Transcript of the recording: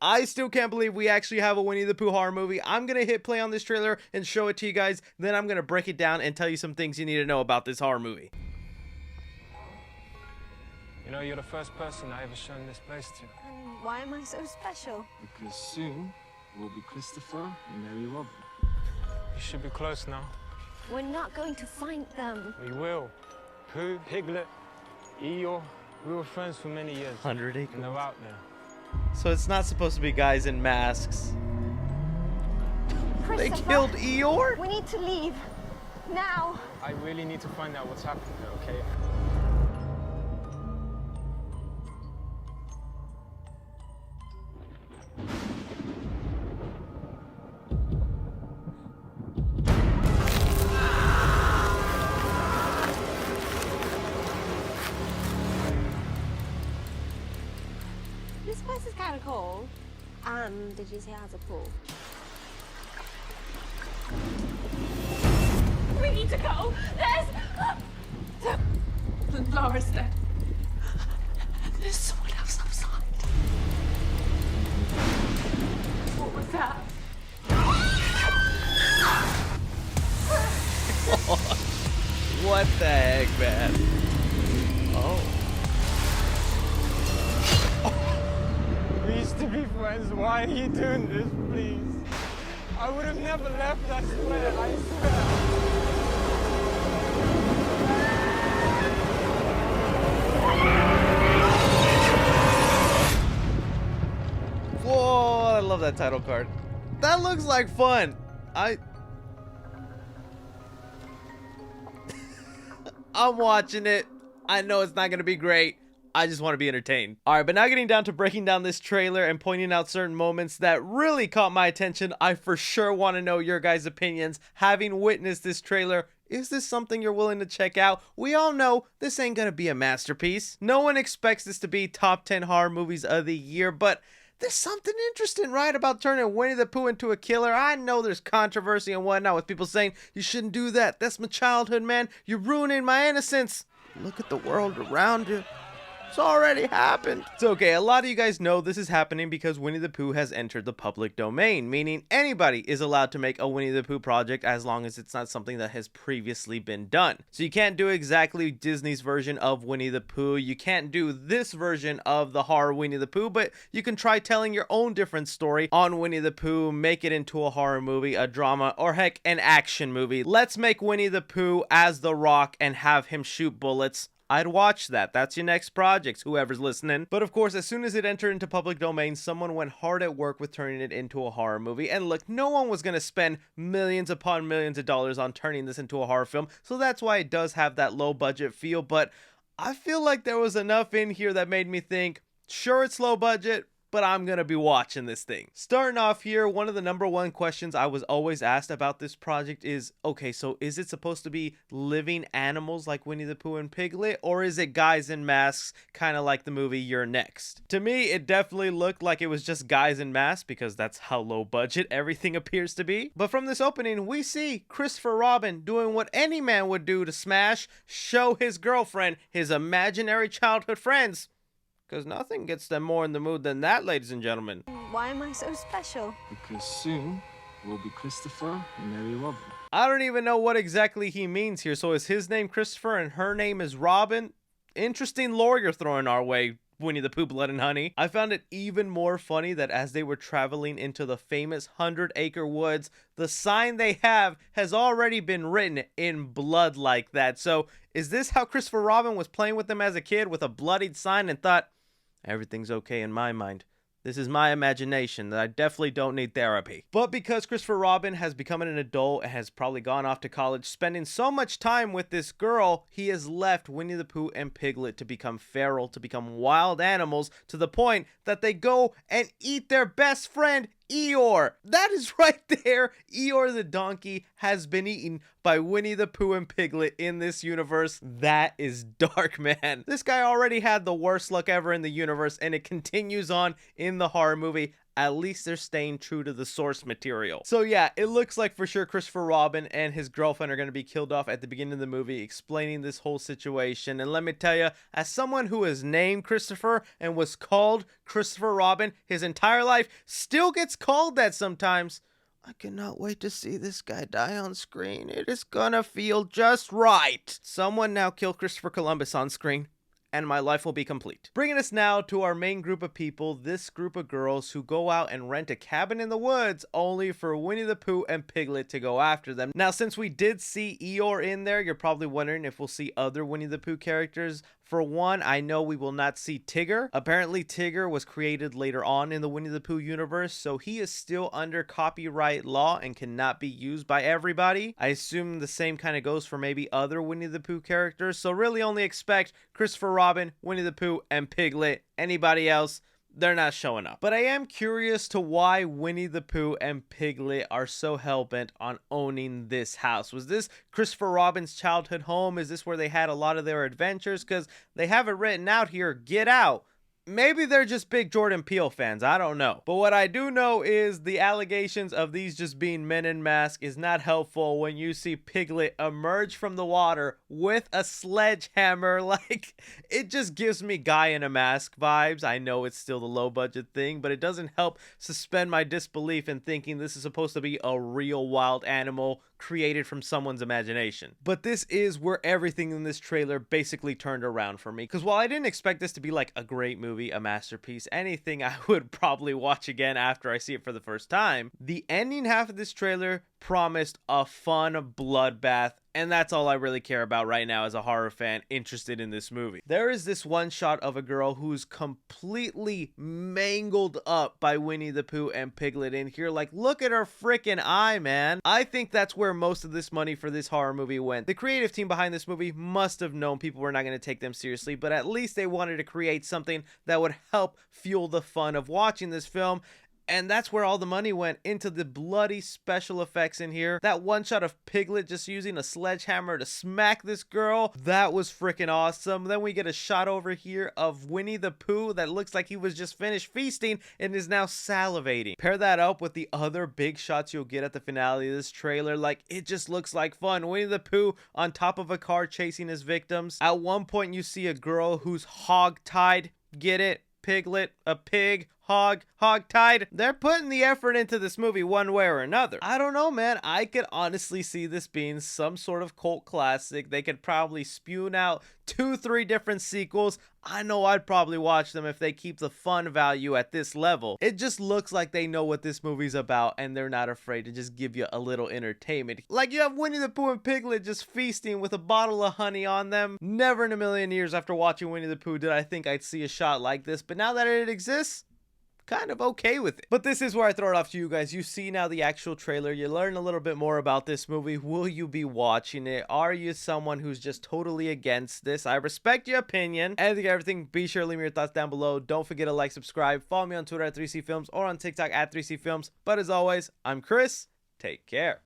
I still can't believe we actually have a Winnie the Pooh horror movie. I'm going to hit play on this trailer and show it to you guys. Then I'm going to break it down and tell you some things you need to know about this horror movie. You know, you're the first person I ever shown this place to. And why am I so special? Because soon we'll be Christopher and Mary Robin. You should be close now. We're not going to find them. We will. Pooh, Piglet, Eeyore. We were friends for many years. 100 acres. And they're out there. So it's not supposed to be guys in masks. They Christopher, killed Eeyore? we need to leave. Now. I really need to find out what's happening there, okay? This place is kind of cool. Did you say it has a pool? We need to go. Laura's dead. There's someone else outside. What was that? What the heck, man? Oh. We used to be friends. Why are you doing this, please? I would have never left, I swear, I swear. Whoa, I love that title card. That looks like fun. I'm watching it. I know it's not going to be great. I just want to be entertained. All right, but now getting down to breaking down this trailer and pointing out certain moments that really caught my attention. I for sure want to know your guys' opinions. Having witnessed this trailer, is this something you're willing to check out? We all know this ain't going to be a masterpiece. No one expects this to be top 10 horror movies of the year, but there's something interesting, right, about turning Winnie the Pooh into a killer. I know there's controversy and whatnot with people saying, you shouldn't do that. That's my childhood, man. You're ruining my innocence. Look at the world around you. It's already happened. It's okay, a lot of you guys know this is happening because Winnie the Pooh has entered the public domain, meaning anybody is allowed to make a Winnie the Pooh project as long as it's not something that has previously been done. So you can't do exactly Disney's version of Winnie the Pooh, you can't do this version of the horror Winnie the Pooh, but you can try telling your own different story on Winnie the Pooh, make it into a horror movie, a drama, or heck, an action movie. Let's make Winnie the Pooh as The Rock and have him shoot bullets. I'd watch that. That's your next project, whoever's listening. But of course, as soon as it entered into public domain, someone went hard at work with turning it into a horror movie. And look, no one was going to spend millions upon millions of dollars on turning this into a horror film. So that's why it does have that low budget feel. But I feel like there was enough in here that made me think, sure, it's low budget, but I'm gonna be watching this thing. Starting off here, one of the number one questions I was always asked about this project is, okay, so is it supposed to be living animals like Winnie the Pooh and Piglet, or is it guys in masks, kind of like the movie You're Next? To me, it definitely looked like it was just guys in masks, because that's how low budget everything appears to be. But from this opening, we see Christopher Robin doing what any man would do to smash, show his girlfriend, his imaginary childhood friends. Because nothing gets them more in the mood than that, ladies and gentlemen. Why am I so special? Because soon we'll be Christopher and Mary Robin. I don't even know what exactly he means here. So is his name Christopher and her name is Robin? Interesting lore you're throwing our way, Winnie the Pooh, Blood and Honey. I found it even more funny that as they were traveling into the famous 100-acre woods, the sign they have has already been written in blood like that. So is this how Christopher Robin was playing with them as a kid, with a bloodied sign, and thought, everything's okay in my mind. This is my imagination, that I definitely don't need therapy. But because Christopher Robin has become an adult and has probably gone off to college, spending so much time with this girl, he has left Winnie the Pooh and Piglet to become feral, to become wild animals, to the point that they go and eat their best friend, Eeyore. That is right there. Eeyore the donkey has been eaten by Winnie the Pooh and Piglet in this universe. That is dark, man. This guy already had the worst luck ever in the universe, and it continues on in the horror movie. At least they're staying true to the source material. So yeah, it looks like for sure Christopher Robin and his girlfriend are going to be killed off at the beginning of the movie, explaining this whole situation. And let me tell you, as someone who is named Christopher and was called Christopher Robin his entire life, still gets called that sometimes, I cannot wait to see this guy die on screen. It is gonna feel just right. Someone now kill Christopher Columbus on screen, and my life will be complete. Bringing us now to our main group of people, this group of girls who go out and rent a cabin in the woods only for Winnie the Pooh and Piglet to go after them. Now, since we did see Eeyore in there, you're probably wondering if we'll see other Winnie the Pooh characters. For one, I know we will not see Tigger. Apparently, Tigger was created later on in the Winnie the Pooh universe, so he is still under copyright law and cannot be used by everybody. I assume the same kind of goes for maybe other Winnie the Pooh characters, so really only expect Christopher Robin, Winnie the Pooh, and Piglet. Anybody else, they're not showing up. But I am curious to why Winnie the Pooh and Piglet are so hell-bent on owning this house. Was this Christopher Robin's childhood home? Is this where they had a lot of their adventures? Because they have it written out here, get out. Maybe they're just big Jordan Peele fans, I don't know. But what I do know is the allegations of these just being men in masks is not helpful when you see Piglet emerge from the water with a sledgehammer. Like, it just gives me guy in a mask vibes. I know it's still the low budget thing, but it doesn't help suspend my disbelief in thinking this is supposed to be a real wild animal created from someone's imagination. But this is where everything in this trailer basically turned around for me, because while I didn't expect this to be like a great movie, a masterpiece, anything I would probably watch again after I see it for the first time, the ending half of this trailer promised a fun bloodbath, and that's all I really care about right now as a horror fan interested in this movie. There is this one shot of a girl who's completely mangled up by Winnie the Pooh and Piglet in here. Like, look at her freaking eye, man. I think that's where most of this money for this horror movie went. The creative team behind this movie must have known people were not going to take them seriously, but at least they wanted to create something that would help fuel the fun of watching this film. And that's where all the money went, into the bloody special effects in here. That one shot of Piglet just using a sledgehammer to smack this girl, that was freaking awesome. Then we get a shot over here of Winnie the Pooh that looks like he was just finished feasting and is now salivating. Pair that up with the other big shots you'll get at the finale of this trailer. Like, it just looks like fun. Winnie the Pooh on top of a car chasing his victims. At one point you see a girl who's hog-tied. Get it? Piglet, a pig, hog-tied. They're putting the effort into this movie one way or another. I don't know, man. I could honestly see this being some sort of cult classic. They could probably spew out 2-3 different sequels. I know I'd probably watch them if they keep the fun value at this level. It just looks like they know what this movie's about and they're not afraid to just give you a little entertainment. Like, you have Winnie the Pooh and Piglet just feasting with a bottle of honey on them. Never in a million years after watching Winnie the Pooh did I think I'd see a shot like this, but now that it exists, kind of okay with it. But this is where I throw it off to you guys. You see now the actual trailer. You learn a little bit more about this movie. Will you be watching it? Are you someone who's just totally against this? I respect your opinion. Anything, everything, be sure to leave me your thoughts down below. Don't forget to like, subscribe, follow me on Twitter at 3C Films or on TikTok at 3C Films. But as always, I'm Chris. Take care.